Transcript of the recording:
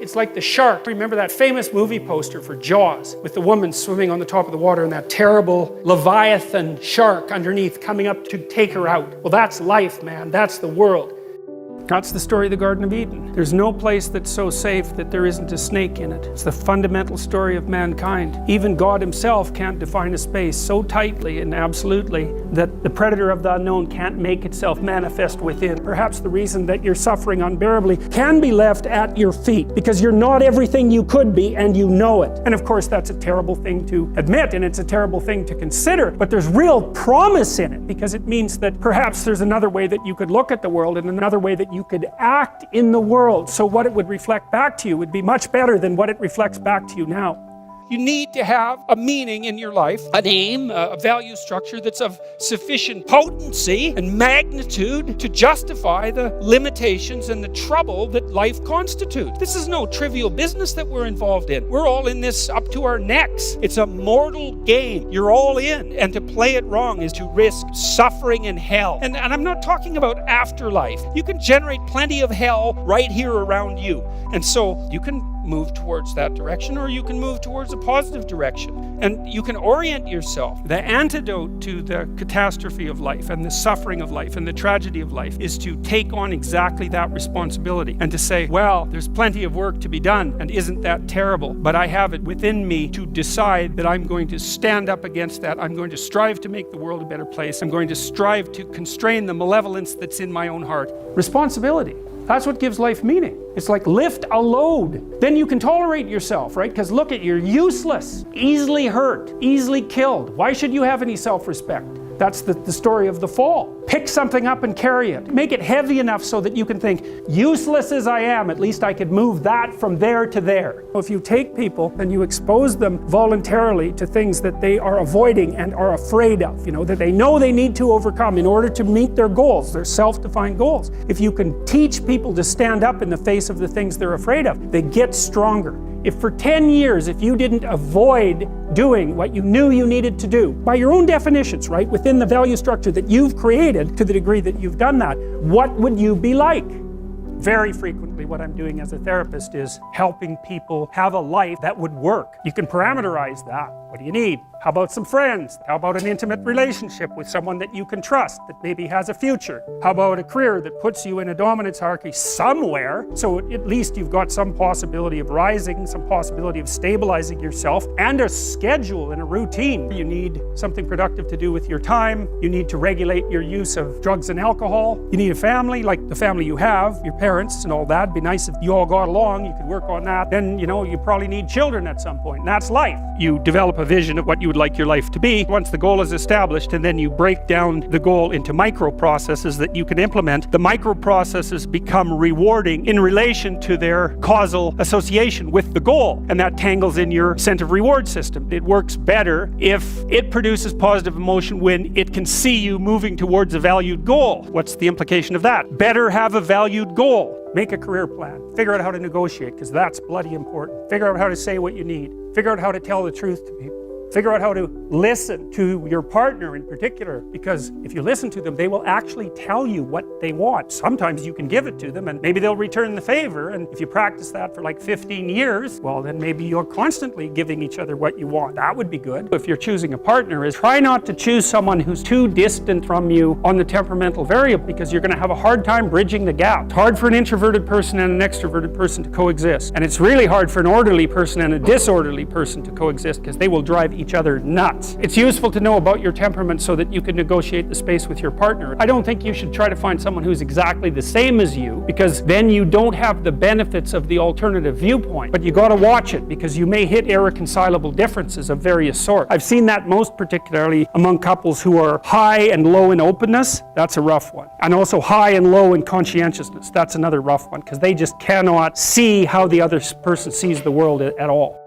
It's like the shark. Remember that famous movie poster for Jaws with the woman swimming on the top of the water and that terrible Leviathan shark underneath coming up to take her out. Well, that's life, man. That's the world. That's the story of the Garden of Eden. There's no place that's so safe that there isn't a snake in it. It's the fundamental story of mankind. Even God himself can't define a space so tightly and absolutely that the predator of the unknown can't make itself manifest within. Perhaps the reason that you're suffering unbearably can be left at your feet because you're not everything you could be and you know it. And of course that's a terrible thing to admit and it's a terrible thing to consider, but there's real promise in it because it means that perhaps there's another way that you could look at the world and another way that you could act in the world, so what it would reflect back to you would be much better than what it reflects back to you now. You need to have a meaning in your life, an aim, a value structure that's of sufficient potency and magnitude to justify the limitations and the trouble that life constitutes. This is no trivial business that we're involved in. We're all in this up to our necks. It's a mortal game. You're all in. And to play it wrong is to risk suffering and hell. And I'm not talking about afterlife. You can generate plenty of hell right here around you. And so you can move towards that direction or you can move towards a positive direction. And you can orient yourself. The antidote to the catastrophe of life and the suffering of life and the tragedy of life is to take on exactly that responsibility and to say, well, there's plenty of work to be done and isn't that terrible? But I have it within me to decide that I'm going to stand up against that. I'm going to strive to make the world a better place. I'm going to strive to constrain the malevolence that's in my own heart. Responsibility. That's what gives life meaning. It's like lift a load. Then you can tolerate yourself, right? Because look at, you're useless, easily hurt, easily killed. Why should you have any self-respect? That's the story of the fall. Pick something up and carry it. Make it heavy enough so that you can think, useless as I am, at least I could move that from there to there. If you take people and you expose them voluntarily to things that they are avoiding and are afraid of, that they know they need to overcome in order to meet their goals, their self-defined goals. If you can teach people to stand up in the face of the things they're afraid of, they get stronger. If for 10 years, if you didn't avoid doing what you knew you needed to do, by your own definitions, right, within the value structure that you've created to the degree that you've done that, what would you be like? Very frequently what I'm doing as a therapist is helping people have a life that would work. You can parameterize that. What do you need? How about some friends? How about an intimate relationship with someone that you can trust, that maybe has a future? How about a career that puts you in a dominance hierarchy somewhere, so at least you've got some possibility of rising, some possibility of stabilizing yourself, and a schedule and a routine. You need something productive to do with your time. You need to regulate your use of drugs and alcohol. You need a family, like the family you have, your parents and all that. It'd be nice if you all got along, you could work on that. Then, you probably need children at some point, and that's life. You develop a vision of what you would like your life to be once the goal is established, and then you break down the goal into micro processes that you can implement. The micro processes become rewarding in relation to their causal association with the goal, and that tangles in your incentive reward system. It works better if it produces positive emotion when it can see you moving towards a valued goal. What's the implication of that? Better have a valued goal. Make a career plan. Figure out how to negotiate, because that's bloody important. Figure out how to say what you need. Figure out how to tell the truth to people. Figure out how to listen to your partner in particular, because if you listen to them, they will actually tell you what they want. Sometimes you can give it to them and maybe they'll return the favor, and if you practice that for like 15 years, well then maybe you're constantly giving each other what you want. That would be good. If you're choosing a partner, is try not to choose someone who's too distant from you on the temperamental variable, because you're going to have a hard time bridging the gap. It's hard for an introverted person and an extroverted person to coexist, and it's really hard for an orderly person and a disorderly person to coexist, because they will drive each other nuts. It's useful to know about your temperament so that you can negotiate the space with your partner. I don't think you should try to find someone who's exactly the same as you, because then you don't have the benefits of the alternative viewpoint. But you got to watch it, because you may hit irreconcilable differences of various sorts. I've seen that most particularly among couples who are high and low in openness. That's a rough one. And also high and low in conscientiousness. That's another rough one, because they just cannot see how the other person sees the world at all.